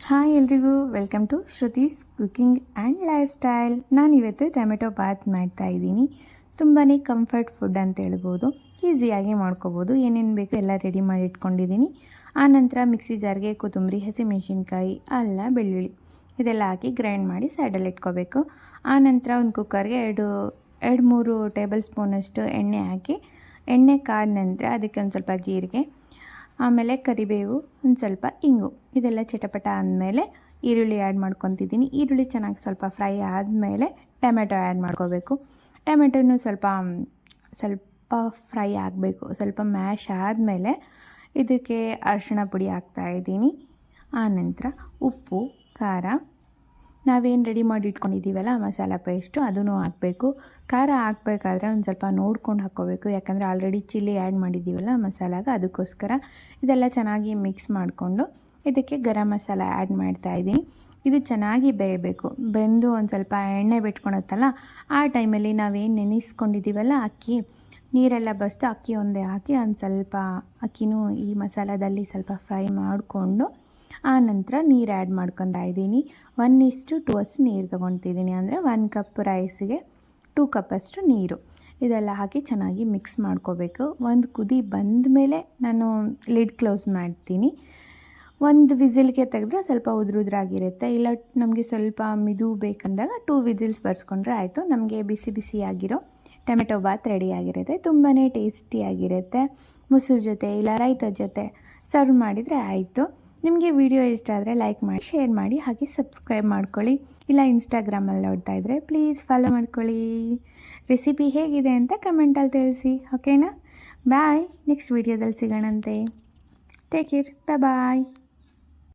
Hi ಎಲ್ರಿಗೂ welcome to Shruti's cooking and lifestyle. ನಾನಿವತ್ತು tomato bath ಮಾಡ್ತಾಯಿದ್ದೀನಿ. ತುಂಬಾ ಕಂಫರ್ಟ್ ಫುಡ್ ಅಂತ ಹೇಳ್ಬೋದು. ಈಸಿಯಾಗಿ ಮಾಡ್ಕೋಬೋದು. ಏನೇನು ಬೇಕು ಎಲ್ಲ ರೆಡಿ ಮಾಡಿ ಇಟ್ಕೊಂಡಿದ್ದೀನಿ. ಆನಂತರ ಮಿಕ್ಸಿ ಜಾರ್ಗೆ ಕೊತ್ತಂಬರಿ, ಹಸಿಮೆಣಸಿನ್ಕಾಯಿ, ಅಲ್ಲ, ಬೆಳ್ಳುಳ್ಳಿ ಇದೆಲ್ಲ ಹಾಕಿ ಗ್ರೈಂಡ್ ಮಾಡಿ ಸೈಡಲ್ಲಿ ಇಟ್ಕೋಬೇಕು. ಆನಂತರ ಒಂದು ಕುಕ್ಕರ್ಗೆ ಎರಡು ಮೂರು ಟೇಬಲ್ ಸ್ಪೂನಷ್ಟು ಎಣ್ಣೆ ಹಾಕಿ, ಎಣ್ಣೆ ಕಾದ ನಂತರ ಅದಕ್ಕೆ ಒಂದು ಸ್ವಲ್ಪ ಜೀರಿಗೆ, ಆಮೇಲೆ ಕರಿಬೇವು, ಒಂದು ಸ್ವಲ್ಪ ಇಂಗು ಇದೆಲ್ಲ ಚಟಪಟ ಆದಮೇಲೆ ಈರುಳ್ಳಿ ಆ್ಯಡ್ ಮಾಡ್ಕೊತಿದ್ದೀನಿ. ಈರುಳ್ಳಿ ಚೆನ್ನಾಗಿ ಸ್ವಲ್ಪ ಫ್ರೈ ಆದಮೇಲೆ ಟೊಮೆಟೊ ಆ್ಯಡ್ ಮಾಡ್ಕೋಬೇಕು. ಟೊಮೆಟೊನು ಸ್ವಲ್ಪ ಫ್ರೈ ಆಗಬೇಕು. ಸ್ವಲ್ಪ ಮ್ಯಾಶ್ ಆದಮೇಲೆ ಇದಕ್ಕೆ ಅರಿಶಿಣ ಪುಡಿ ಹಾಕ್ತಾಯಿದ್ದೀನಿ. ಆನಂತರ ಉಪ್ಪು, ಖಾರ, ನಾವೇನು ರೆಡಿ ಮಾಡಿ ಇಟ್ಕೊಂಡಿದ್ದೀವಲ್ಲ ಮಸಾಲ ಪೇಸ್ಟು ಅದನ್ನು ಹಾಕಬೇಕು. ಖಾರ ಹಾಕಬೇಕಾದ್ರೆ ಒಂದು ಸ್ವಲ್ಪ ನೋಡ್ಕೊಂಡು ಹಾಕ್ಕೋಬೇಕು, ಯಾಕಂದರೆ ಆಲ್ರೆಡಿ ಚಿಲ್ಲಿ ಆ್ಯಡ್ ಮಾಡಿದ್ದೀವಲ್ಲ ಮಸಾಲಾಗ, ಅದಕ್ಕೋಸ್ಕರ ಇದೆಲ್ಲ ಚೆನ್ನಾಗಿ ಮಿಕ್ಸ್ ಮಾಡಿಕೊಂಡು ಇದಕ್ಕೆ ಗರಂ ಮಸಾಲ ಆ್ಯಡ್ ಮಾಡ್ತಾಯಿದ್ದೀನಿ. ಇದು ಚೆನ್ನಾಗಿ ಬೇಯಬೇಕು. ಬೆಂದು ಒಂದು ಸ್ವಲ್ಪ ಎಣ್ಣೆ ಬಿಟ್ಕೊಳತ್ತಲ್ಲ, ಆ ಟೈಮಲ್ಲಿ ನಾವೇನು ನೆನೆಸ್ಕೊಂಡಿದ್ದೀವಲ್ಲ ಅಕ್ಕಿ, ನೀರೆಲ್ಲ ಬಸ್ತು ಅಕ್ಕಿ ಒಂದೇ ಹಾಕಿ ಒಂದು ಸ್ವಲ್ಪ ಅಕ್ಕಿನೂ ಈ ಮಸಾಲದಲ್ಲಿ ಸ್ವಲ್ಪ ಫ್ರೈ ಮಾಡಿಕೊಂಡು ಆನಂತರ ನೀರು ಆ್ಯಡ್ ಮಾಡ್ಕೊತಾ ಇದ್ದೀನಿ. 1:2 ಅಷ್ಟು ನೀರು ತೊಗೊತಿದ್ದೀನಿ. ಅಂದರೆ 1 ಕಪ್ ರೈಸಿಗೆ 2 ಕಪ್ಪಷ್ಟು ನೀರು. ಇದೆಲ್ಲ ಹಾಕಿ ಚೆನ್ನಾಗಿ ಮಿಕ್ಸ್ ಮಾಡ್ಕೋಬೇಕು. ಒಂದು ಕುದಿ ಬಂದ ಮೇಲೆ ನಾನು ಲಿಡ್ ಕ್ಲೋಸ್ ಮಾಡ್ತೀನಿ. ಒಂದು ವಿಸಿಲ್ಗೆ ತೆಗೆದ್ರೆ ಸ್ವಲ್ಪ ಉದುರಾಗಿರುತ್ತೆ. ಇಲ್ಲ ನಮಗೆ ಸ್ವಲ್ಪ ಮಿದು ಬೇಕಂದಾಗ 2 ವಿಸಿಲ್ಸ್ ಬರ್ಸ್ಕೊಂಡ್ರೆ ಆಯಿತು. ನಮಗೆ ಬಿಸಿ ಬಿಸಿಯಾಗಿರೋ ಟೊಮೆಟೊ ಬಾತ್ ರೆಡಿಯಾಗಿರುತ್ತೆ. ತುಂಬಾ ಟೇಸ್ಟಿಯಾಗಿರುತ್ತೆ. ಮೊಸರು ಜೊತೆ ಇಲ್ಲ ರೈತದ ಜೊತೆ ಸರ್ವ್ ಮಾಡಿದರೆ ಆಯಿತು. ನಿಮಗೆ ವಿಡಿಯೋ ಇಷ್ಟ ಆದರೆ ಲೈಕ್ ಮಾಡಿ, ಶೇರ್ ಮಾಡಿ, ಹಾಗೆ ಸಬ್ಸ್ಕ್ರೈಬ್ ಮಾಡ್ಕೊಳ್ಳಿ. ಇಲ್ಲ ಇನ್ಸ್ಟಾಗ್ರಾಮಲ್ಲಿ ನೋಡ್ತಾ ಇದ್ದರೆ ಪ್ಲೀಸ್ ಫಾಲೋ ಮಾಡ್ಕೊಳ್ಳಿ. ರೆಸಿಪಿ ಹೇಗಿದೆ ಅಂತ ಕಮೆಂಟಲ್ಲಿ ತಿಳಿಸಿ, ಓಕೆನಾ? ಬಾಯ್. ನೆಕ್ಸ್ಟ್ ವಿಡಿಯೋದಲ್ಲಿ ಸಿಗೋಣಂತೆ. Take care. ಬಾಯ್.